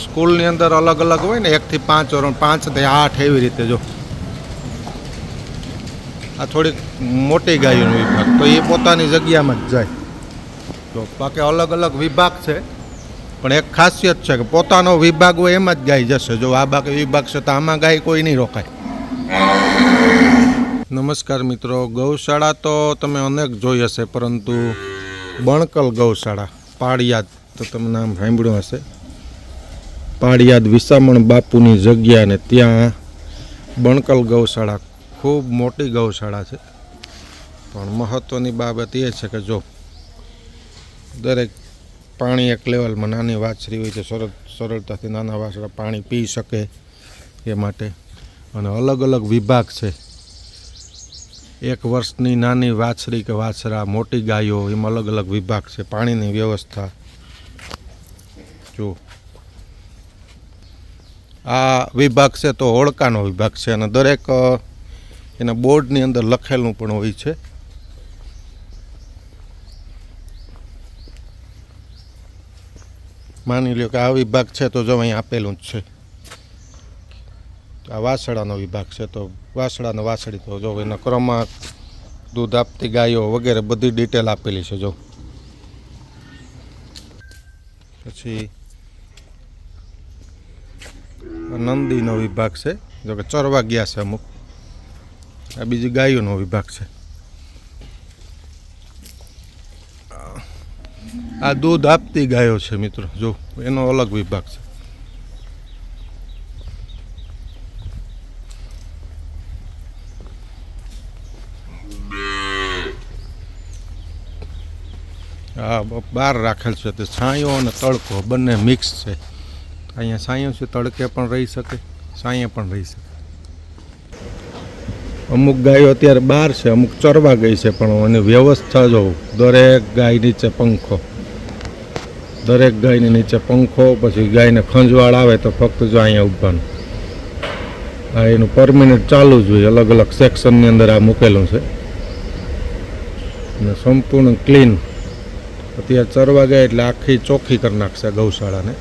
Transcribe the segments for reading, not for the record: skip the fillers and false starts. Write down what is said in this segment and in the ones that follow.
સ્કૂલની અંદર અલગ અલગ હોય ને 1 થી 5 ધોરણ, 5 થી 8 એવી રીતે. જો આ થોડીક મોટી ગાયોનો વિભાગ, તો એ પોતાની જગ્યામાં જ જાય. તો બાકી અલગ અલગ વિભાગ છે, પણ એક ખાસિયત છે કે પોતાનો વિભાગ હોય એમાં જ ગાય જશે. જો આ બાકી વિભાગ છે તો આમાં ગાય કોઈ નહીં રોકાય. નમસ્કાર મિત્રો, ગૌશાળા તો તમે અનેક જોઈ હશે, પરંતુ બણકલ ગૌશાળા પાળિયાદ તો તમે નામ સાંભળ્યું હશે. પાળિયાદ વિસામણ બાપુની જગ્યા, ને ત્યાં બણકલ ગૌશાળા ખૂબ મોટી ગૌશાળા છે. પણ મહત્ત્વની બાબત એ છે કે જો દરેક પાણી એક લેવલમાં, નાની વાછરી હોય છે, સરળતાથી નાના વાછરા પાણી પી શકે એ માટે. અને અલગ અલગ વિભાગ છે. 1 વર્ષની નાની વાછરી કે વાછરા, મોટી ગાયો, એમાં અલગ અલગ વિભાગ છે. પાણીની વ્યવસ્થા જો આ વિભાગ છે તો હોડકાનો વિભાગ છે, અને દરેક એના બોર્ડની અંદર લખેલું પણ હોય છે. માની લો કે આ વિભાગ છે તો જો અહીં આપેલું જ છે. આ વાછડાનો વિભાગ છે તો વાછડાને વાછડી, તો જો એના ક્રમાંક, દૂધ આપતી ગાયો વગેરે બધી ડિટેલ આપેલી છે. જો પછી નંદીનો વિભાગ છે, જો કે ચરવા ગયા છે અમુક. આ બીજી ગાયોનો વિભાગ છે. આ દૂધ આપતી ગાયો છે મિત્રો, જો એનો અલગ વિભાગ છે. હા, બહાર રાખેલ છે તે છાંયો અને તડકો બંને મિક્સ છે. અહીંયા છાંયો છે, તડકે પણ રહી શકે, છાંયે પણ રહી શકે. અમુક ગાયો અત્યારે બહાર છે, અમુક ચરવા ગઈ છે, પણ એની વ્યવસ્થા જો દરેક ગાય નીચે પંખો, દરેક ગાયની નીચે પંખો. પછી ગાયને ખંજવાળ આવે તો ફક્ત જો અહીંયા ઊભાનું, આ એનું પરમિનન્ટ ચાલુ જ હોય. અલગ અલગ સેક્શનની અંદર આ મૂકેલું છે, અને સંપૂર્ણ ક્લીન. અત્યારે ચરવા ગયા એટલે આખી ચોખ્ખી કરી નાખશે ગૌશાળાને.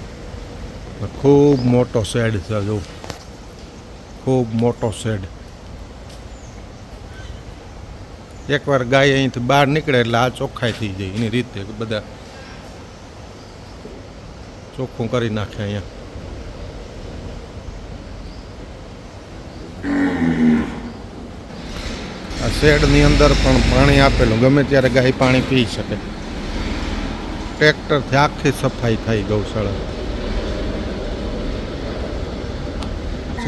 ખૂબ મોટો શેડ છે, જો ખૂબ મોટો શેડ. એકવાર ગાય અહીંથી બહાર નીકળે એટલે આ ચોખ્ખાઈ થઈ જાય એની રીતે, બધા ચોખ્ખું કરી નાખે અહીંયા. આ શેડની અંદર પણ પાણી આપેલું, ગમે ત્યારે ગાય પાણી પી શકે. ટ્રેક્ટરથી આખી સફાઈ થાય ગૌશાળા.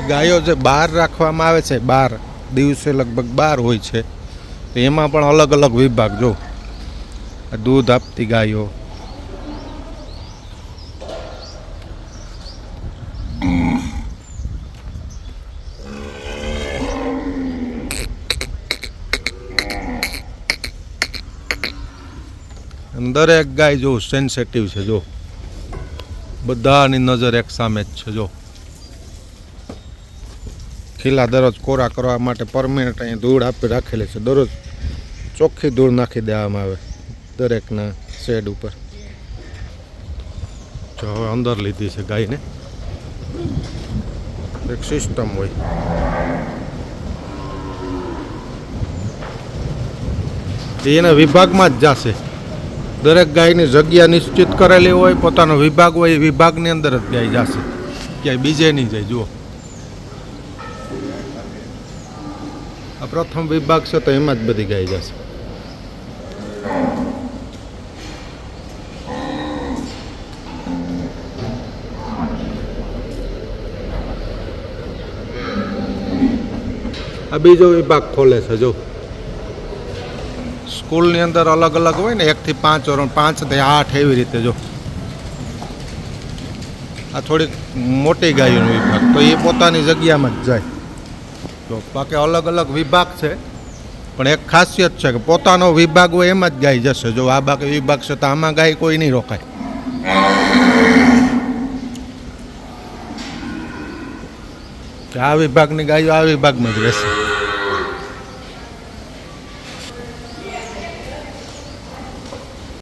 ગાયો જે બહાર રાખવામાં આવે છે, બહાર દિવસે લગભગ 12 હોય છે, તો એમાં પણ અલગ અલગ વિભાગ. જો દૂધ આપતી ગાયો, દરેક ગાય જો સેન્સિટિવ છે. જો બધાની નજર એક સામે જ છે. જો ખીલા દરરોજ કોરા કરવા માટે પરમિનન્ટ અહીં ધૂળ આપી રાખેલી છે. દરરોજ ચોખ્ખી ધૂળ નાખી દેવામાં આવે દરેકના શેડ ઉપર. જો હવે અંદર લીધી છે ગાયને, એક સિસ્ટમ હોય. એના વિભાગમાં જ જશે. દરેક ગાયની જગ્યા નિશ્ચિત કરેલી હોય, પોતાનો વિભાગ હોય, એ વિભાગની અંદર જ ગાય જશે, ક્યાંય બીજે નહીં જાય. જુઓ આ પ્રથમ વિભાગ છે તો એમાં જ બધી ગાય જશે. આ બીજો વિભાગ ખોલે છે. જો સ્કૂલની અંદર અલગ અલગ હોય ને 1 થી 5 ધોરણ, 5 થી 8 એવી રીતે. જો આ થોડીક મોટી ગાયોનો વિભાગ, તો એ પોતાની જગ્યામાં જ જાય. તો બાકી અલગ અલગ વિભાગ છે, પણ એક ખાસિયત છે કે પોતાનો વિભાગ હોય એમાં જ ગાય જશે. જો આ બાકી વિભાગ છે તો આમાં ગાય કોઈ નહીં રોકાય. આ વિભાગની ગાયો આ વિભાગમાં જ રહેશે.